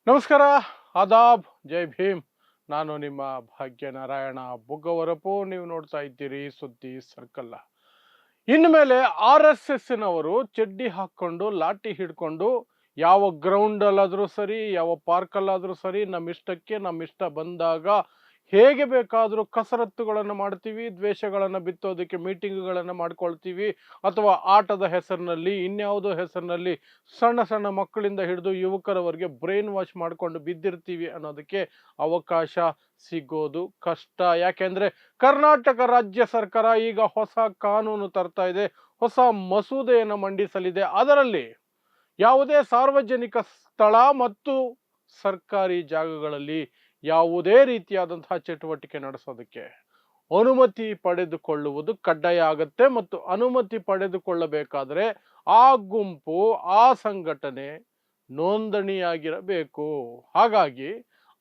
ನಮಸ್ಕಾರ, ಆದಾಬ್, ಜೈ ಭೀಮ್. ನಾನು ನಿಮ್ಮ ಭಾಗ್ಯನಾರಾಯಣ ಬುಗ್ಗವರಪು. ನೀವು ನೋಡ್ತಾ ಇದ್ದೀರಿ ಸುದ್ದಿ ಸರ್ಕಲ್. ಇನ್ಮೇಲೆ RSSನವರು ಚಡ್ಡಿ ಹಾಕೊಂಡು ಲಾಠಿ ಹಿಡ್ಕೊಂಡು ಯಾವ ಗ್ರೌಂಡ್ ಅಲ್ಲಾದ್ರೂ ಸರಿ, ಯಾವ ಪಾರ್ಕ್ ಅಲ್ಲಾದ್ರೂ ಸರಿ, ನಮ್ಮಿಷ್ಟ ಬಂದಾಗ ಹೇಗೆ ಬೇಕಾದರೂ ಕಸರತ್ತುಗಳನ್ನು ಮಾಡ್ತೀವಿ, ದ್ವೇಷಗಳನ್ನು ಬಿತ್ತೋದಕ್ಕೆ ಮೀಟಿಂಗ್ಗಳನ್ನು ಮಾಡ್ಕೊಳ್ತೀವಿ, ಅಥವಾ ಆಟದ ಹೆಸರಿನಲ್ಲಿ ಇನ್ಯಾವುದೋ ಹೆಸರಿನಲ್ಲಿ ಸಣ್ಣ ಸಣ್ಣ ಮಕ್ಕಳಿಂದ ಹಿಡಿದು ಯುವಕರವರೆಗೆ ಬ್ರೈನ್ ವಾಶ್ ಮಾಡ್ಕೊಂಡು ಬಿದ್ದಿರ್ತೀವಿ ಅನ್ನೋದಕ್ಕೆ ಅವಕಾಶ ಸಿಗೋದು ಕಷ್ಟ. ಯಾಕೆಂದ್ರೆ ಕರ್ನಾಟಕ ರಾಜ್ಯ ಸರ್ಕಾರ ಈಗ ಹೊಸ ಕಾನೂನು ತರ್ತಾ ಇದೆ, ಹೊಸ ಮಸೂದೆಯನ್ನು ಮಂಡಿಸಲಿದೆ. ಅದರಲ್ಲಿ ಯಾವುದೇ ಸಾರ್ವಜನಿಕ ಸ್ಥಳ ಮತ್ತು ಸರ್ಕಾರಿ ಜಾಗಗಳಲ್ಲಿ ಯಾವುದೇ ರೀತಿಯಾದಂತಹ ಚಟುವಟಿಕೆ ನಡೆಸೋದಕ್ಕೆ ಅನುಮತಿ ಪಡೆದುಕೊಳ್ಳುವುದು ಕಡ್ಡಾಯ ಆಗುತ್ತೆ. ಮತ್ತು ಅನುಮತಿ ಪಡೆದುಕೊಳ್ಳಬೇಕಾದ್ರೆ ಆ ಗುಂಪು, ಆ ಸಂಘಟನೆ ನೋಂದಣಿಯಾಗಿರಬೇಕು. ಹಾಗಾಗಿ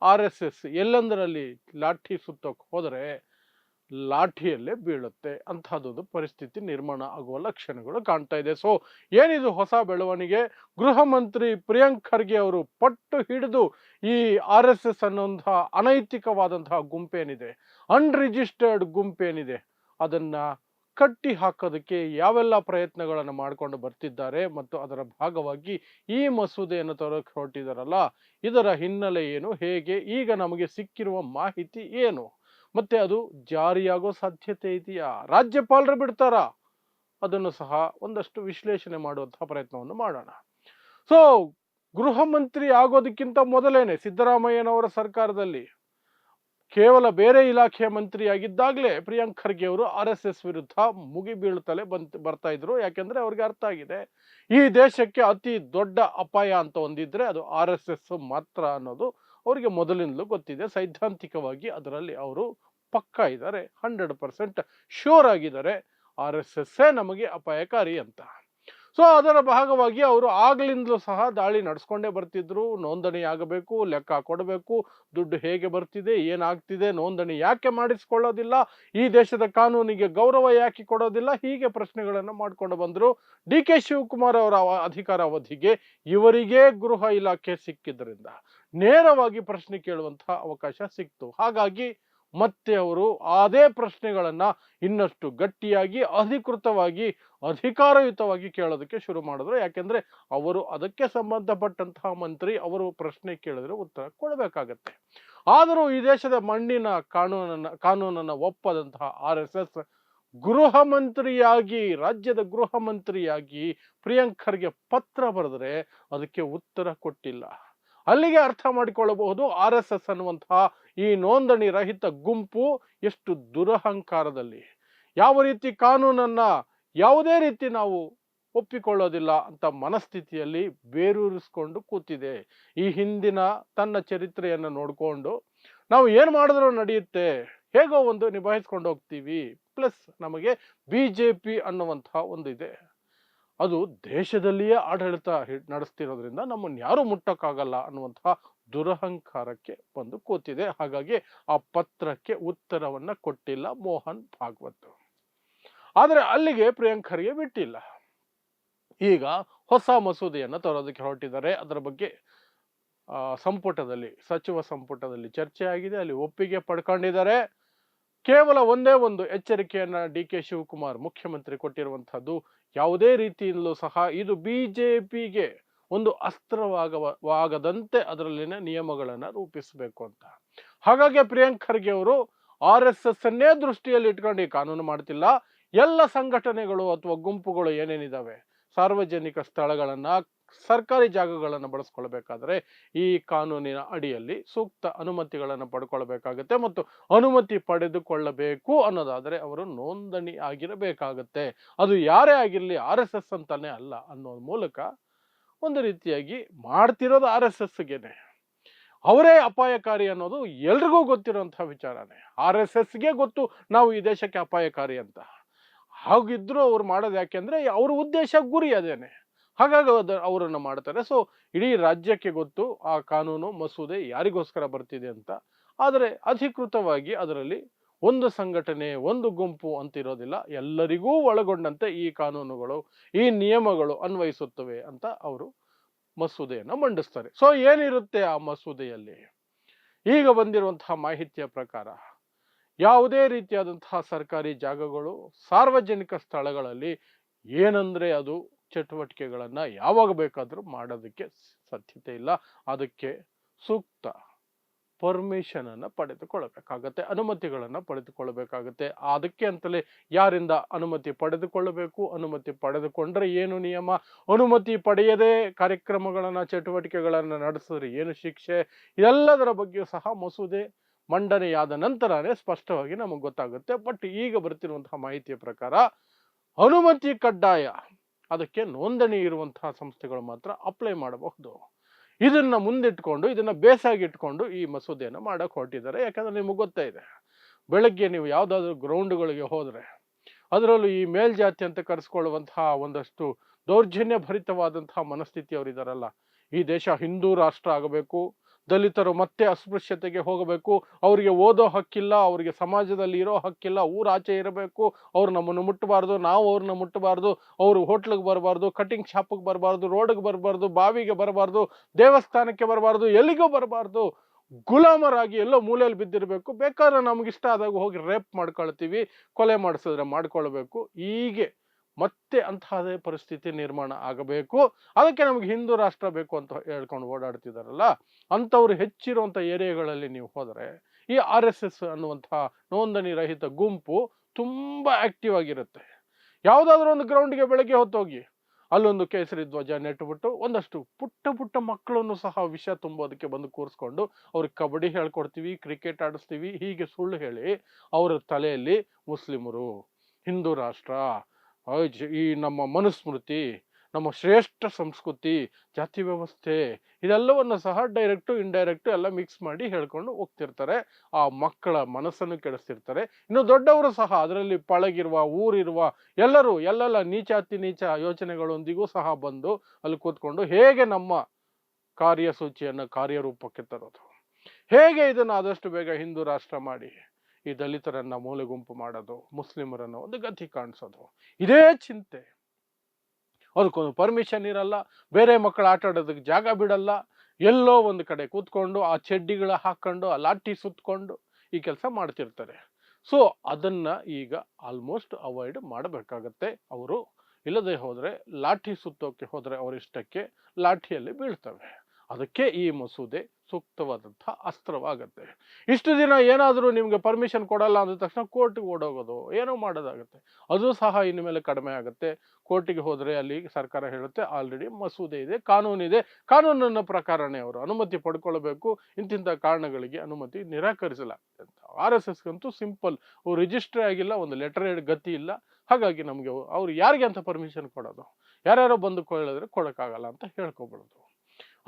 RSS ಎಲ್ಲೆಂದರಲ್ಲಿ ಲಾಠಿ ಸುತ್ತಕ್ಕೆ ಹೋದರೆ ಲಾಠಿಯಲ್ಲೇ ಬೀಳುತ್ತೆ ಅಂತಹದ್ದೊಂದು ಪರಿಸ್ಥಿತಿ ನಿರ್ಮಾಣ ಆಗುವ ಲಕ್ಷಣಗಳು ಕಾಣ್ತಾ ಇದೆ. ಸೊ ಏನಿದು ಹೊಸ ಬೆಳವಣಿಗೆ? ಗೃಹ ಮಂತ್ರಿ ಪ್ರಿಯಾಂಕ್ ಖರ್ಗೆ ಅವರು ಪಟ್ಟು ಹಿಡಿದು ಈ RSS ಅನ್ನುವಂತಹ ಅನೈತಿಕವಾದಂತಹ ಗುಂಪೇನಿದೆ, ಅನ್ರಿಜಿಸ್ಟರ್ಡ್ ಗುಂಪೇನಿದೆ, ಅದನ್ನ ಕಟ್ಟಿ ಹಾಕೋದಕ್ಕೆ ಯಾವೆಲ್ಲ ಪ್ರಯತ್ನಗಳನ್ನು ಮಾಡಿಕೊಂಡು ಬರ್ತಿದ್ದಾರೆ ಮತ್ತು ಅದರ ಭಾಗವಾಗಿ ಈ ಮಸೂದೆಯನ್ನು ತರೋಕೆ ಹೊರಟಿದಾರಲ್ಲ, ಇದರ ಹಿನ್ನೆಲೆ ಏನು, ಹೇಗೆ, ಈಗ ನಮಗೆ ಸಿಕ್ಕಿರುವ ಮಾಹಿತಿ ಏನು, ಮತ್ತೆ ಅದು ಜಾರಿಯಾಗೋ ಸಾಧ್ಯತೆ ಇದೆಯಾ, ರಾಜ್ಯಪಾಲರು ಬಿಡ್ತಾರಾ, ಅದನ್ನು ಸಹ ಒಂದಷ್ಟು ವಿಶ್ಲೇಷಣೆ ಮಾಡುವಂತಹ ಪ್ರಯತ್ನವನ್ನು ಮಾಡೋಣ. ಸೊ ಗೃಹ ಮಂತ್ರಿ ಆಗೋದಕ್ಕಿಂತ ಮೊದಲೇನೆ ಸಿದ್ದರಾಮಯ್ಯನವರ ಸರ್ಕಾರದಲ್ಲಿ ಕೇವಲ ಬೇರೆ ಇಲಾಖೆಯ ಮಂತ್ರಿಯಾಗಿದ್ದಾಗಲೇ ಪ್ರಿಯಾಂಕ್ ಖರ್ಗೆ ಅವರು RSS ವಿರುದ್ಧ ಮುಗಿ ಬೀಳುತ್ತಲೇ ಬರ್ತಾ ಇದ್ರು. ಯಾಕೆಂದ್ರೆ ಅವ್ರಿಗೆ ಅರ್ಥ ಆಗಿದೆ, ಈ ದೇಶಕ್ಕೆ ಅತಿ ದೊಡ್ಡ ಅಪಾಯ ಅಂತ ಒಂದಿದ್ರೆ ಅದು RSS ಮಾತ್ರ ಅನ್ನೋದು ಅವರಿಗೆ ಮೊದಲಿಂದಲೂ ಗೊತ್ತಿದೆ. ಸೈದ್ಧಾಂತಿಕವಾಗಿ ಅದರಲ್ಲಿ ಅವರು ಪಕ್ಕಾ ಇದ್ದಾರೆ, 100% ಶೋರ್ ಆಗಿದ್ದಾರೆ, RSS ನಮಗೆ ಅಪಾಯಕಾರಿ ಅಂತ. ಸೊ ಅದರ ಭಾಗವಾಗಿ ಅವರು ಆಗ್ಲಿಂದಲೂ ಸಹ ದಾಳಿ ನಡೆಸ್ಕೊಂಡೇ ಬರ್ತಿದ್ರು. ನೋಂದಣಿ ಆಗಬೇಕು, ಲೆಕ್ಕ ಕೊಡಬೇಕು, ದುಡ್ಡು ಹೇಗೆ ಬರ್ತಿದೆ, ಏನಾಗ್ತಿದೆ, ನೋಂದಣಿ ಯಾಕೆ ಮಾಡಿಸ್ಕೊಳ್ಳೋದಿಲ್ಲ, ಈ ದೇಶದ ಕಾನೂನಿಗೆ ಗೌರವ ಯಾಕೆ ಕೊಡೋದಿಲ್ಲ, ಹೀಗೆ ಪ್ರಶ್ನೆಗಳನ್ನು ಮಾಡ್ಕೊಂಡು ಬಂದ್ರು. DK ಶಿವಕುಮಾರ್ ಅವರ ಅಧಿಕಾರ ಅವಧಿಗೆ ಇವರಿಗೆ ಗೃಹ ಇಲಾಖೆ ಸಿಕ್ಕಿದ್ರಿಂದ ನೇರವಾಗಿ ಪ್ರಶ್ನೆ ಕೇಳುವಂತಹ ಅವಕಾಶ ಸಿಕ್ತು. ಹಾಗಾಗಿ ಮತ್ತೆ ಅವರು ಅದೇ ಪ್ರಶ್ನೆಗಳನ್ನ ಇನ್ನಷ್ಟು ಗಟ್ಟಿಯಾಗಿ, ಅಧಿಕೃತವಾಗಿ, ಅಧಿಕಾರಯುತವಾಗಿ ಕೇಳೋದಕ್ಕೆ ಶುರು ಮಾಡಿದ್ರು. ಯಾಕೆಂದ್ರೆ ಅವರು ಅದಕ್ಕೆ ಸಂಬಂಧಪಟ್ಟಂತಹ ಮಂತ್ರಿ, ಅವರು ಪ್ರಶ್ನೆ ಕೇಳಿದ್ರೆ ಉತ್ತರ ಕೊಡಬೇಕಾಗತ್ತೆ. ಆದರೂ ಈ ದೇಶದ ಮಣ್ಣಿನ ಕಾನೂನನ್ನ ಒಪ್ಪದಂತಹ RSS ಗೃಹ ಮಂತ್ರಿಯಾಗಿ, ರಾಜ್ಯದ ಗೃಹ ಮಂತ್ರಿಯಾಗಿ ಪ್ರಿಯಾಂಕ್ ಖರ್ಗೆ ಪತ್ರ ಬರೆದ್ರೆ ಅದಕ್ಕೆ ಉತ್ತರ ಕೊಟ್ಟಿಲ್ಲ. ಅಲ್ಲಿಗೆ ಅರ್ಥ ಮಾಡಿಕೊಳ್ಳಬಹುದು RSS ಅನ್ನುವಂತಹ ಈ ನೋಂದಣಿ ರಹಿತ ಗುಂಪು ಎಷ್ಟು ದುರಹಂಕಾರದಲ್ಲಿ, ಯಾವ ರೀತಿ ಕಾನೂನನ್ನ ಯಾವುದೇ ರೀತಿ ನಾವು ಒಪ್ಪಿಕೊಳ್ಳೋದಿಲ್ಲ ಅಂತ ಮನಸ್ಥಿತಿಯಲ್ಲಿ ಬೇರೂರಿಸ್ಕೊಂಡು ಕೂತಿದೆ. ಈ ಹಿಂದಿನ ತನ್ನ ಚರಿತ್ರೆಯನ್ನು ನೋಡಿಕೊಂಡು ನಾವು ಏನ್ ಮಾಡಿದ್ರೂ ನಡೆಯುತ್ತೆ, ಹೇಗೋ ಒಂದು ನಿಭಾಯಿಸ್ಕೊಂಡು ಹೋಗ್ತೀವಿ, ಪ್ಲಸ್ ನಮಗೆ BJP ಅನ್ನುವಂತಹ ಒಂದು ಇದೆ, ಅದು ದೇಶದಲ್ಲಿಯೇ ಆಡಳಿತ ನಡೆಸ್ತಿರೋದ್ರಿಂದ ನಮ್ಮನ್ನು ಯಾರು ಮುಟ್ಟಕ್ಕಾಗಲ್ಲ ಅನ್ನುವಂತಹ ದುರಹಂಕಾರಕ್ಕೆ ಬಂದು ಕೂತಿದೆ. ಹಾಗಾಗಿ ಆ ಪತ್ರಕ್ಕೆ ಉತ್ತರವನ್ನ ಕೊಟ್ಟಿಲ್ಲ ಮೋಹನ್ ಭಾಗವತ್. ಆದರೆ ಅಲ್ಲಿಗೆ ಪ್ರಿಯಾಂಕ್ ಖರ್ಗೆ ಬಿಟ್ಟಿಲ್ಲ. ಈಗ ಹೊಸ ಮಸೂದೆಯನ್ನ ತರೋದಕ್ಕೆ ಹೊರಟಿದ್ದಾರೆ. ಅದರ ಬಗ್ಗೆ ಸಚಿವ ಸಂಪುಟದಲ್ಲಿ ಚರ್ಚೆ ಆಗಿದೆ, ಅಲ್ಲಿ ಒಪ್ಪಿಗೆ ಪಡ್ಕೊಂಡಿದ್ದಾರೆ. ಕೇವಲ ಒಂದೇ ಒಂದು ಎಚ್ಚರಿಕೆಯನ್ನ DK ಶಿವಕುಮಾರ್ ಮುಖ್ಯಮಂತ್ರಿ ಕೊಟ್ಟಿರುವಂತಹದ್ದು, ಯಾವುದೇ ರೀತಿಯಲ್ಲೂ ಸಹ ಇದು BJPಗೆ ಒಂದು ಅಸ್ತ್ರವಾಗದಂತೆ ಅದರಲ್ಲಿನ ನಿಯಮಗಳನ್ನ ರೂಪಿಸಬೇಕು ಅಂತ. ಹಾಗಾಗಿ ಪ್ರಿಯಾಂಕ್ ಖರ್ಗೆ ಅವರು RSS ಅನ್ನೇ ದೃಷ್ಟಿಯಲ್ಲಿ ಇಟ್ಕೊಂಡು ಈ ಕಾನೂನು ಮಾಡ್ತಿಲ್ಲ. ಎಲ್ಲ ಸಂಘಟನೆಗಳು ಅಥವಾ ಗುಂಪುಗಳು ಏನೇನಿದಾವೆ, ಸಾರ್ವಜನಿಕ ಸ್ಥಳಗಳನ್ನ, ಸರ್ಕಾರಿ ಜಾಗಗಳನ್ನು ಬಳಸ್ಕೊಳ್ಬೇಕಾದ್ರೆ ಈ ಕಾನೂನಿನ ಅಡಿಯಲ್ಲಿ ಸೂಕ್ತ ಅನುಮತಿಗಳನ್ನು ಪಡ್ಕೊಳ್ಬೇಕಾಗತ್ತೆ. ಮತ್ತು ಅನುಮತಿ ಪಡೆದುಕೊಳ್ಳಬೇಕು ಅನ್ನೋದಾದ್ರೆ ಅವರು ನೋಂದಣಿ ಆಗಿರಬೇಕಾಗತ್ತೆ. ಅದು ಯಾರೇ ಆಗಿರ್ಲಿ, RSS ಅಂತಾನೆ ಅಲ್ಲ ಅನ್ನೋ ಮೂಲಕ ಒಂದು ರೀತಿಯಾಗಿ ಮಾಡ್ತಿರೋದು RSSಗೆನೆ. ಅವರೇ ಅಪಾಯಕಾರಿ ಅನ್ನೋದು ಎಲ್ರಿಗೂ ಗೊತ್ತಿರುವಂತಹ ವಿಚಾರನೇ. RSSಗೆ ಗೊತ್ತು ನಾವು ಈ ದೇಶಕ್ಕೆ ಅಪಾಯಕಾರಿ ಅಂತ. ಹಾಗಿದ್ರು ಅವ್ರು ಮಾಡೋದು ಯಾಕೆಂದ್ರೆ ಅವ್ರ ಉದ್ದೇಶ, ಗುರಿ ಅದೇನೆ. ಹಾಗಾಗಿ ಅವರನ್ನು ಮಾಡ್ತಾರೆ. ಸೊ ಇಡೀ ರಾಜ್ಯಕ್ಕೆ ಗೊತ್ತು ಆ ಕಾನೂನು ಮಸೂದೆ ಯಾರಿಗೋಸ್ಕರ ಬರ್ತಿದೆ ಅಂತ. ಆದರೆ ಅಧಿಕೃತವಾಗಿ ಅದರಲ್ಲಿ ಒಂದು ಸಂಘಟನೆ, ಒಂದು ಗುಂಪು ಅಂತಿರೋದಿಲ್ಲ, ಎಲ್ಲರಿಗೂ ಒಳಗೊಂಡಂತೆ ಈ ಕಾನೂನುಗಳು, ಈ ನಿಯಮಗಳು ಅನ್ವಯಿಸುತ್ತವೆ ಅಂತ ಅವರು ಮಸೂದೆಯನ್ನು ಮಂಡಿಸ್ತಾರೆ. ಸೊ ಏನಿರುತ್ತೆ ಆ ಮಸೂದೆಯಲ್ಲಿ? ಈಗ ಬಂದಿರುವಂತಹ ಮಾಹಿತಿಯ ಪ್ರಕಾರ ಯಾವುದೇ ರೀತಿಯಾದಂತಹ ಸರ್ಕಾರಿ ಜಾಗಗಳು, ಸಾರ್ವಜನಿಕ ಸ್ಥಳಗಳಲ್ಲಿ ಏನಂದ್ರೆ ಅದು ಚಟುವಟಿಕೆಗಳನ್ನ ಯಾವಾಗ ಬೇಕಾದರೂ ಮಾಡೋದಕ್ಕೆ ಸಾಧ್ಯತೆ ಇಲ್ಲ. ಅದಕ್ಕೆ ಸೂಕ್ತ ಪರ್ಮಿಷನ್ ಅನ್ನ ಪಡೆದುಕೊಳ್ಳಬೇಕಾಗತ್ತೆ, ಅನುಮತಿಗಳನ್ನ ಪಡೆದುಕೊಳ್ಳಬೇಕಾಗತ್ತೆ. ಅದಕ್ಕೆ ಅಂತಲೇ ಯಾರಿಂದ ಅನುಮತಿ ಪಡೆದುಕೊಳ್ಳಬೇಕು, ಅನುಮತಿ ಪಡೆದುಕೊಂಡ್ರೆ ಏನು ನಿಯಮ, ಅನುಮತಿ ಪಡೆಯದೆ ಕಾರ್ಯಕ್ರಮಗಳನ್ನ ಚಟುವಟಿಕೆಗಳನ್ನ ನಡೆಸಿದ್ರೆ ಏನು ಶಿಕ್ಷೆ, ಎಲ್ಲದರ ಬಗ್ಗೆಯೂ ಸಹ ಮಸೂದೆ ಮಂಡನೆಯಾದ ನಂತರನೇ ಸ್ಪಷ್ಟವಾಗಿ ನಮಗೆ ಗೊತ್ತಾಗುತ್ತೆ. ಬಟ್ ಈಗ ಬರ್ತಿರುವಂತಹ ಮಾಹಿತಿಯ ಪ್ರಕಾರ ಅನುಮತಿ ಕಡ್ಡಾಯ, ಅದಕ್ಕೆ ನೋಂದಣಿ ಇರುವಂತಹ ಸಂಸ್ಥೆಗಳು ಮಾತ್ರ ಅಪ್ಲೈ ಮಾಡಬಹುದು. ಇದನ್ನ ಮುಂದಿಟ್ಕೊಂಡು, ಇದನ್ನ ಬೇಸಾಗಿಟ್ಕೊಂಡು ಈ ಮಸೂದೆಯನ್ನು ಮಾಡಕ್ ಹೊರಟಿದ್ದಾರೆ. ಯಾಕಂದ್ರೆ ನಿಮಗೆ ಗೊತ್ತಾ ಇದೆ, ಬೆಳಗ್ಗೆ ನೀವು ಯಾವ್ದಾದ್ರು ಗ್ರೌಂಡ್ಗಳಿಗೆ ಹೋದ್ರೆ ಅದರಲ್ಲೂ ಈ ಮೇಲ್ಜಾತಿ ಅಂತ ಕರೆಸ್ಕೊಳ್ಳುವಂತಹ ಒಂದಷ್ಟು ದೌರ್ಜನ್ಯ ಭರಿತವಾದಂತಹ ಮನಸ್ಥಿತಿಯವರಿದಾರಲ್ಲ, ಈ ದೇಶ ಹಿಂದೂ ರಾಷ್ಟ್ರ ಆಗಬೇಕು, ದಲಿತರು ಮತ್ತೆ ಅಸ್ಪೃಶ್ಯತೆಗೆ ಹೋಗಬೇಕು, ಅವರಿಗೆ ಓದೋ ಹಕ್ಕಿಲ್ಲ, ಅವರಿಗೆ ಸಮಾಜದಲ್ಲಿ ಇರೋ ಹಕ್ಕಿಲ್ಲ, ಊರಾಚೆ ಇರಬೇಕು, ಅವ್ರು ನಮ್ಮನ್ನು ಮುಟ್ಟಬಾರ್ದು, ನಾವು ಅವ್ರನ್ನ ಮುಟ್ಟಬಾರ್ದು, ಅವರು ಹೋಟ್ಲಿಗೆ ಬರಬಾರ್ದು, ಕಟಿಂಗ್ ಶಾಪಿಗೆ ಬರಬಾರ್ದು, ರೋಡ್ಗೆ ಬರಬಾರ್ದು, ಬಾವಿಗೆ ಬರಬಾರ್ದು, ದೇವಸ್ಥಾನಕ್ಕೆ ಬರಬಾರ್ದು, ಎಲ್ಲಿಗೂ ಬರಬಾರ್ದು, ಗುಲಾಮರಾಗಿ ಎಲ್ಲೋ ಮೂಲೆಯಲ್ಲಿ ಬಿದ್ದಿರಬೇಕು, ಬೇಕಾದ್ರೆ ನಮಗಿಷ್ಟ ಆದಾಗ ಹೋಗಿ ರೇಪ್ ಮಾಡ್ಕೊಳ್ತೀವಿ, ಕೊಲೆ ಮಾಡಿಸಿದ್ರೆ ಮಾಡ್ಕೊಳ್ಬೇಕು. ಹೀಗೆ ಮತ್ತೆ ಅಂತಹದೇ ಪರಿಸ್ಥಿತಿ ನಿರ್ಮಾಣ ಆಗಬೇಕು. ಅದಕ್ಕೆ ನಮ್ಗೆ ಹಿಂದೂ ರಾಷ್ಟ್ರ ಬೇಕು ಅಂತ ಹೇಳ್ಕೊಂಡು ಓಡಾಡ್ತಿದಾರಲ್ಲ, ಅಂಥವ್ರು ಹೆಚ್ಚಿರುವಂಥ ಏರಿಯಾಗಳಲ್ಲಿ ನೀವು ಹೋದರೆ ಈ RSS ಅನ್ನುವಂತಹ ನೋಂದಣಿ ರಹಿತ ಗುಂಪು ತುಂಬಾ ಆಕ್ಟಿವ್ ಆಗಿರುತ್ತೆ. ಯಾವುದಾದ್ರೂ ಒಂದು ಗ್ರೌಂಡ್ಗೆ ಬೆಳಗ್ಗೆ ಹೊತ್ತೋಗಿ ಅಲ್ಲೊಂದು ಕೇಸರಿ ಧ್ವಜ ನೆಟ್ಬಿಟ್ಟು ಒಂದಷ್ಟು ಪುಟ್ಟ ಪುಟ್ಟ ಮಕ್ಕಳನ್ನು ಸಹ ವಿಷ ತುಂಬೋದಕ್ಕೆ ಬಂದು ಕೂರಿಸ್ಕೊಂಡು ಅವ್ರಿಗೆ ಕಬಡ್ಡಿ ಹೇಳ್ಕೊಡ್ತೀವಿ, ಕ್ರಿಕೆಟ್ ಆಡಿಸ್ತೀವಿ, ಹೀಗೆ ಸುಳ್ಳು ಹೇಳಿ ಅವರ ತಲೆಯಲ್ಲಿ ಮುಸ್ಲಿಮರು, ಹಿಂದೂ ರಾಷ್ಟ್ರ, ಈ ನಮ್ಮ ಮನುಸ್ಮೃತಿ, ನಮ್ಮ ಶ್ರೇಷ್ಠ ಸಂಸ್ಕೃತಿ, ಜಾತಿ ವ್ಯವಸ್ಥೆ, ಇದೆಲ್ಲವನ್ನು ಸಹ ಡೈರೆಕ್ಟು ಇಂಡೈರೆಕ್ಟು ಎಲ್ಲ ಮಿಕ್ಸ್ ಮಾಡಿ ಹೇಳ್ಕೊಂಡು ಹೋಗ್ತಿರ್ತಾರೆ. ಆ ಮಕ್ಕಳ ಮನಸ್ಸನ್ನು ಕೆಡಿಸ್ತಿರ್ತಾರೆ. ಇನ್ನು ದೊಡ್ಡವರು ಸಹ ಅದರಲ್ಲಿ ಪಳಗಿರುವ, ಊರಿರುವ ಎಲ್ಲರೂ ಎಲ್ಲೆಲ್ಲ ನೀಚಾತಿ ನೀಚ ಯೋಚನೆಗಳೊಂದಿಗೂ ಸಹ ಬಂದು ಅಲ್ಲಿ ಕೂತ್ಕೊಂಡು ಹೇಗೆ ನಮ್ಮ ಕಾರ್ಯಸೂಚಿಯನ್ನು ಕಾರ್ಯರೂಪಕ್ಕೆ ತರೋದು, ಹೇಗೆ ಇದನ್ನು ಆದಷ್ಟು ಬೇಗ ಹಿಂದೂ ರಾಷ್ಟ್ರ ಮಾಡಿ ಈ ದಲಿತರನ್ನ ಮೂಲೆ ಗುಂಪು ಮಾಡೋದು, ಮುಸ್ಲಿಮರನ್ನ ಒಂದು ಗತಿ ಕಾಣಿಸೋದು, ಇದೇ ಚಿಂತೆ. ಅದಕ್ಕೊಂದು ಪರ್ಮಿಷನ್ ಇರಲ್ಲ, ಬೇರೆ ಮಕ್ಕಳು ಆಟ ಆಡೋದಕ್ಕೆ ಜಾಗ ಬಿಡಲ್ಲ, ಎಲ್ಲೋ ಒಂದು ಕಡೆ ಕೂತ್ಕೊಂಡು ಆ ಚಡ್ಡಿಗಳ ಹಾಕೊಂಡು ಆ ಲಾಠಿ ಸುತ್ತಕೊಂಡು ಈ ಕೆಲಸ ಮಾಡ್ತಿರ್ತಾರೆ. ಸೊ ಅದನ್ನ ಈಗ ಆಲ್ಮೋಸ್ಟ್ ಅವಾಯ್ಡ್ ಮಾಡಬೇಕಾಗತ್ತೆ ಅವರು. ಇಲ್ಲದೆ ಹೋದ್ರೆ ಲಾಠಿ ಸುತ್ತೋಕೆ ಹೋದ್ರೆ ಅವರಿಷ್ಟಕ್ಕೆ ಲಾಠಿಯಲ್ಲಿ ಬೀಳ್ತವೆ. ಅದಕ್ಕೆ ಈ ಮಸೂದೆ ಸೂಕ್ತವಾದಂತಹ ಅಸ್ತ್ರವಾಗತ್ತೆ. ಇಷ್ಟು ದಿನ ಏನಾದರೂ ನಿಮ್ಗೆ ಪರ್ಮಿಷನ್ ಕೊಡಲ್ಲ ಅಂದ ತಕ್ಷಣ ಕೋರ್ಟ್ಗೆ ಓಡೋಗೋದು, ಏನೋ ಮಾಡೋದಾಗುತ್ತೆ. ಅದು ಸಹ ಇನ್ನು ಮೇಲೆ ಕಡಿಮೆ ಆಗುತ್ತೆ. ಕೋರ್ಟಿಗೆ ಹೋದ್ರೆ ಅಲ್ಲಿ ಸರ್ಕಾರ ಹೇಳುತ್ತೆ ಆಲ್ರೆಡಿ ಮಸೂದೆ ಇದೆ, ಕಾನೂನಿದೆ, ಕಾನೂನಿನ ಪ್ರಕಾರನೇ ಅವರು ಅನುಮತಿ ಪಡ್ಕೊಳ್ಬೇಕು, ಇಂತಿಂಥ ಕಾರಣಗಳಿಗೆ ಅನುಮತಿ ನಿರಾಕರಿಸಲಾಗುತ್ತೆ ಅಂತ. RSSಗಂತೂ ಸಿಂಪಲ್, ರಿಜಿಸ್ಟ್ರೇ ಆಗಿಲ್ಲ, ಒಂದು ಲೆಟರ್ ಗತಿ ಇಲ್ಲ. ಹಾಗಾಗಿ ನಮಗೆ ಅವ್ರು ಯಾರಿಗೆ ಅಂತ ಪರ್ಮಿಷನ್ ಕೊಡೋದು, ಯಾರ್ಯಾರೋ ಬಂದು ಹೇಳಿದ್ರೆ ಕೊಡೋಕ್ಕಾಗಲ್ಲ ಅಂತ ಹೇಳ್ಕೊಬಿಡೋದು.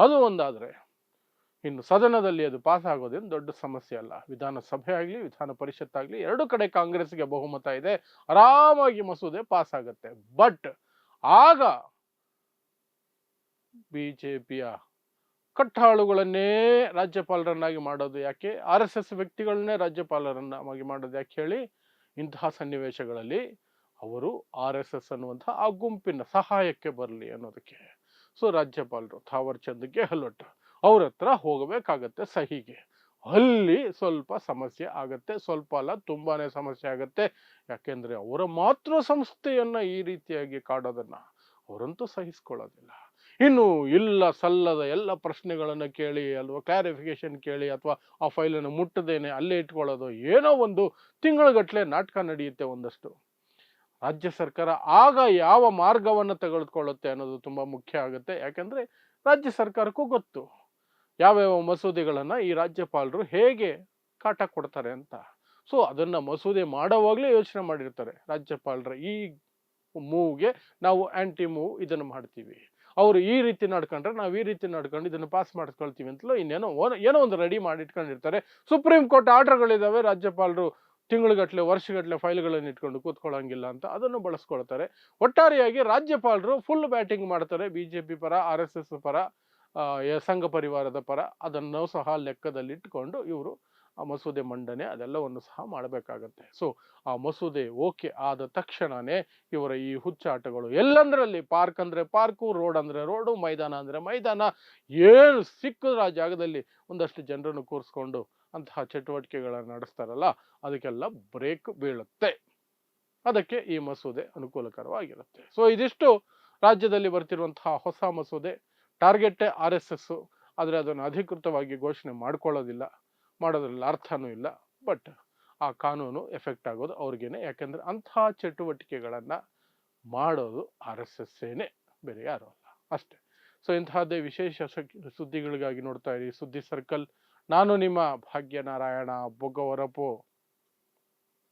ಅದು ಒಂದಾದ್ರೆ ಇನ್ನು ಸದನದಲ್ಲಿ ಅದು ಪಾಸ್ ಆಗೋದೇನು ದೊಡ್ಡ ಸಮಸ್ಯೆ ಅಲ್ಲ. ವಿಧಾನಸಭೆ ಆಗಲಿ, ವಿಧಾನ ಪರಿಷತ್ ಆಗಲಿ, ಎರಡು ಕಡೆ ಕಾಂಗ್ರೆಸ್ಗೆ ಬಹುಮತ ಇದೆ, ಆರಾಮಾಗಿ ಮಸೂದೆ ಪಾಸ್ ಆಗುತ್ತೆ. ಬಟ್ ಆಗ ಬಿಜೆಪಿಯ ಕಟ್ಟಾಳುಗಳನ್ನೇ ರಾಜ್ಯಪಾಲರನ್ನಾಗಿ ಮಾಡೋದು ಯಾಕೆ, RSS ವ್ಯಕ್ತಿಗಳನ್ನೇ ರಾಜ್ಯಪಾಲರನ್ನಾಗಿ ಮಾಡೋದು ಯಾಕೆ ಹೇಳಿ, ಇಂತಹ ಸನ್ನಿವೇಶಗಳಲ್ಲಿ ಅವರು RSS ಅನ್ನುವಂತಹ ಆ ಗುಂಪಿನ ಸಹಾಯಕ್ಕೆ ಬರಲಿ ಅನ್ನೋದಕ್ಕೆ. ಸೊ ರಾಜ್ಯಪಾಲರು ಥಾವರ್ ಚಂದ್ ಗೆಹ್ಲೋಟ್ ಅವ್ರ ಹತ್ರ ಹೋಗಬೇಕಾಗತ್ತೆ ಸಹಿಗೆ. ಅಲ್ಲಿ ಸ್ವಲ್ಪ ಸಮಸ್ಯೆ ಆಗತ್ತೆ, ಸ್ವಲ್ಪ ಅಲ್ಲ ತುಂಬಾನೇ ಸಮಸ್ಯೆ ಆಗತ್ತೆ. ಯಾಕೆಂದ್ರೆ ಅವರ ಮಾತೃ ಸಂಸ್ಥೆಯನ್ನ ಈ ರೀತಿಯಾಗಿ ಕಾಡೋದನ್ನ ಅವರಂತೂ ಸಹಿಸ್ಕೊಳ್ಳೋದಿಲ್ಲ. ಇನ್ನು ಇಲ್ಲ ಸಲ್ಲದ ಎಲ್ಲ ಪ್ರಶ್ನೆಗಳನ್ನ ಕೇಳಿ ಅಲ್ವಾ ಕ್ಲಾರಿಫಿಕೇಶನ್ ಕೇಳಿ ಅಥವಾ ಆ ಫೈಲನ್ನು ಮುಟ್ಟದೇನೆ ಅಲ್ಲೇ ಇಟ್ಕೊಳ್ಳೋದು, ಏನೋ ಒಂದು ತಿಂಗಳಗಟ್ಟಲೆ ನಾಟಕ ನಡೆಯುತ್ತೆ ಒಂದಷ್ಟು. ರಾಜ್ಯ ಸರ್ಕಾರ ಆಗ ಯಾವ ಮಾರ್ಗವನ್ನು ತೆಗೆದುಕೊಳ್ಳುತ್ತೆ ಅನ್ನೋದು ತುಂಬಾ ಮುಖ್ಯ ಆಗುತ್ತೆ. ಯಾಕಂದ್ರೆ ರಾಜ್ಯ ಸರ್ಕಾರಕ್ಕೂ ಗೊತ್ತು ಯಾವ್ಯಾವ ಮಸೂದೆಗಳನ್ನ ಈ ರಾಜ್ಯಪಾಲರು ಹೇಗೆ ಕಾಟ ಕೊಡ್ತಾರೆ ಅಂತ. ಸೊ ಅದನ್ನ ಮಸೂದೆ ಮಾಡೋವಾಗ್ಲೇ ಯೋಚನೆ ಮಾಡಿರ್ತಾರೆ ರಾಜ್ಯಪಾಲರ ಈ ಮೂವ್ಗೆ ನಾವು ಆಂಟಿ ಮೂವ್ ಇದನ್ನು ಮಾಡ್ತೀವಿ, ಅವರು ಈ ರೀತಿ ನಡ್ಕೊಂಡ್ರೆ ನಾವು ಈ ರೀತಿ ನಡ್ಕೊಂಡು ಇದನ್ನು ಪಾಸ್ ಮಾಡ್ಕೊಳ್ತೀವಿ ಅಂತಲೋ ಇನ್ನೇನೋ ಏನೋ ಒಂದು ರೆಡಿ ಮಾಡಿ ಇಟ್ಕೊಂಡಿರ್ತಾರೆ. ಸುಪ್ರೀಂ ಕೋರ್ಟ್ ಆರ್ಡರ್ಗಳಿದಾವೆ, ರಾಜ್ಯಪಾಲರು ತಿಂಗಳುಗಟ್ಟಲೆ ವರ್ಷಗಟ್ಟಲೆ ಫೈಲ್ಗಳನ್ನು ಇಟ್ಕೊಂಡು ಕೂತ್ಕೊಳ್ಳೋಂಗಿಲ್ಲ ಅಂತ ಅದನ್ನು ಬಳಸ್ಕೊಳ್ತಾರೆ. ಒಟ್ಟಾರೆಯಾಗಿ ರಾಜ್ಯಪಾಲರು ಫುಲ್ ಬ್ಯಾಟಿಂಗ್ ಮಾಡ್ತಾರೆ, ಬಿಜೆಪಿ ಪರ, RSS ಪರ, ಸಂಘ ಪರಿವಾರದ ಪರ, ಅದನ್ನು ಸಹ ಲೆಕ್ಕದಲ್ಲಿಟ್ಟುಕೊಂಡು ಇವರು ಆ ಮಸೂದೆ ಮಂಡನೆ ಅದೆಲ್ಲವನ್ನು ಸಹ ಮಾಡಬೇಕಾಗತ್ತೆ. ಸೊ ಆ ಮಸೂದೆ ಓಕೆ ಆದ ತಕ್ಷಣನೇ ಇವರ ಈ ಹುಚ್ಚಾಟಗಳು ಎಲ್ಲಂದ್ರಲ್ಲಿ, ಪಾರ್ಕ್ ಅಂದ್ರೆ ಪಾರ್ಕು, ರೋಡ್ ಅಂದ್ರೆ ರೋಡು, ಮೈದಾನ ಅಂದ್ರೆ ಮೈದಾನ, ಏನು ಸಿಕ್ಕಿದ್ರೆ ಆ ಜಾಗದಲ್ಲಿ ಒಂದಷ್ಟು ಜನರನ್ನು ಕೂರಿಸ್ಕೊಂಡು ಅಂತಹ ಚಟುವಟಿಕೆಗಳನ್ನು ನಡೆಸ್ತಾರಲ್ಲ, ಅದಕ್ಕೆಲ್ಲ ಬ್ರೇಕ್ ಬೀಳುತ್ತೆ. ಅದಕ್ಕೆ ಈ ಮಸೂದೆ ಅನುಕೂಲಕರವಾಗಿರುತ್ತೆ. ಸೊ ಇದಿಷ್ಟು ರಾಜ್ಯದಲ್ಲಿ ಬರ್ತಿರುವಂತಹ ಹೊಸ ಮಸೂದೆ. ಟಾರ್ಗೆಟ್ RSS, ಆದರೆ ಅದನ್ನು ಅಧಿಕೃತವಾಗಿ ಘೋಷಣೆ ಮಾಡ್ಕೊಳ್ಳೋದಿಲ್ಲ, ಮಾಡೋದ್ರಲ್ಲಿ ಅರ್ಥನೂ ಇಲ್ಲ. ಬಟ್ ಆ ಕಾನೂನು ಎಫೆಕ್ಟ್ ಆಗೋದು ಅವ್ರಿಗೇನೆ, ಯಾಕಂದ್ರೆ ಅಂತಹ ಚಟುವಟಿಕೆಗಳನ್ನ ಮಾಡೋದು RSS ಏನೇ, ಬೇರೆ ಯಾರು ಅಲ್ಲ, ಅಷ್ಟೇ. ಸೊ ಇಂತಹದ್ದೇ ವಿಶೇಷ ಸುದ್ದಿಗಳಿಗಾಗಿ ನೋಡ್ತಾ ಇರಿ ಸುದ್ದಿ ಸರ್ಕಲ್. ನಾನು ನಿಮ್ಮ ಭಾಗ್ಯನಾರಾಯಣ ಬೊಗ್ಗವರಪು.